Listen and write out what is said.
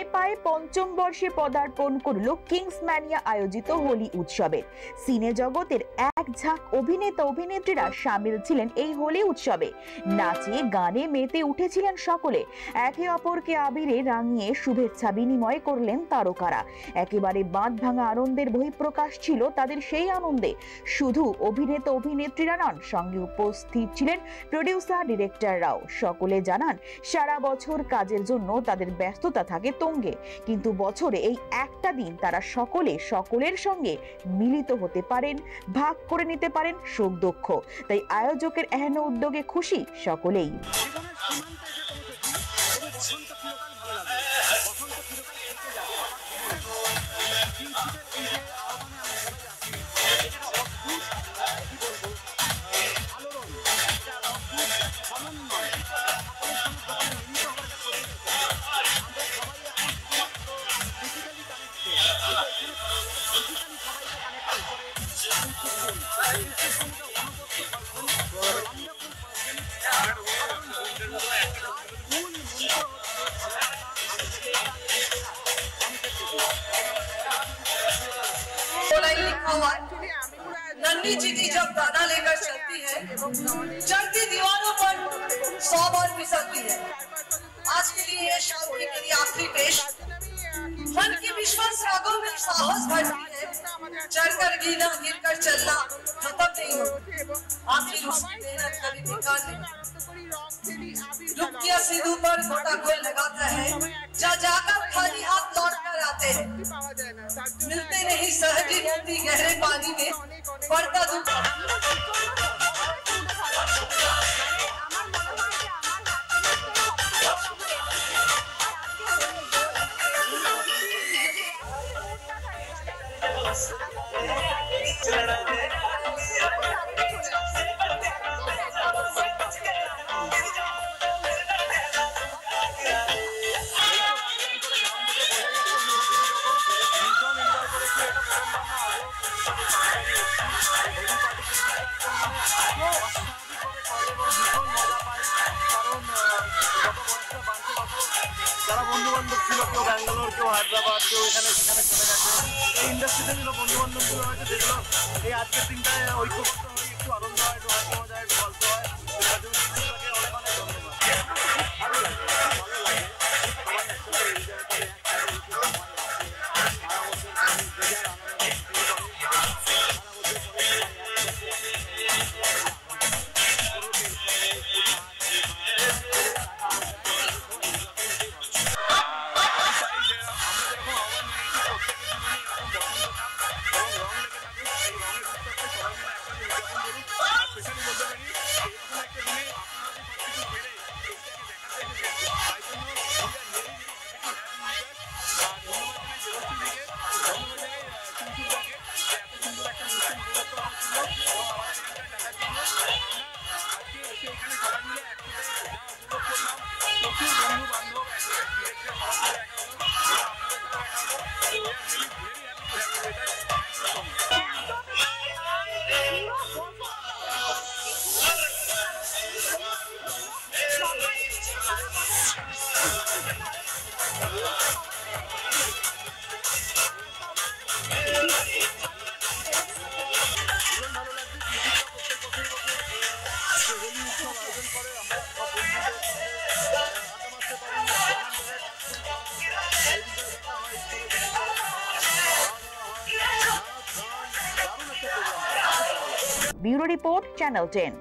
সময় পায় পঞ্চম বর্ষে পদার্পণ করল কিংসম্যানিয়া আয়োজিত হোলি উৎসবের। সিনে জগতের এক ঝাঁক অভিনেতা অভিনেত্রীরা সামিল ছিলেন এই হোলি উৎসবে। নাচে গানে মেতে উঠেছিলেন সকলে। একে অপরকে আবিরে রাঙিয়ে শুভেচ্ছা বিনিময় করলেন তারকারা। একেবারে বাঁধ ভাঙা আনন্দের বহিঃপ্রকাশ ছিল তাদের সেই আনন্দে। শুধু অভিনেতা অভিনেত্রীরা নন, সঙ্গে উপস্থিত ছিলেন প্রডিউসার ডিরেক্টররাও। সকলে জানান সারা বছর কাজের জন্য তাদের ব্যস্ততা থাকে তুঙ্গে, কিন্তু বছরে এই একটা দিন তারা সকলের সঙ্গে মিলিত হতে পারেন, ভাগ করে নিতে পারেন সুখ দুঃখ। তাই আয়োজকের এহেন উদ্যোগে খুশি সকলেই। नन्ही चिट्ठी जब दाना लेकर चलती है, चढ़ती दीवारों पर 100 बार फिसलती है। आज के लिए ये शांति के लिए आखिरी पेश मन के विश्वास रागों में साहस भरती है। चढ़कर गिरना गिरकर चलना खत्म नहीं हो, आखिर उसकी मेहनत कभी बेकार नहीं। रुपया सिद्धू पर गोटा कोई लगाता है, जा जाकर खाली हाथ लौट कर आते हैं। मिलते नहीं सहजी मोती गहरे पानी में, पड़ता दुख। যারা বন্ধু বান্ধব ছিল, কেউ ব্যাঙ্গালোর, কেউ হায়দ্রাবাদ, কেউ এখানে সেখানে চলে গেছে। এই ইন্ডাস্ট্রিতে যেগুলো বন্ধু বান্ধবগুলো হয়েছে, যেগুলো এই আজকের দিনটায় ঐক্যবদ্ধ হয়ে একটু আনন্দ হয়, একটু হাসি মজা হয়, একটু গল্প হয়, তার জন্য অনেক অনেক ধন্যবাদ। ভালো লাগে, ভালো লাগে। সবাই একসাথে এনজয় করে, Bureau Report, Channel 10.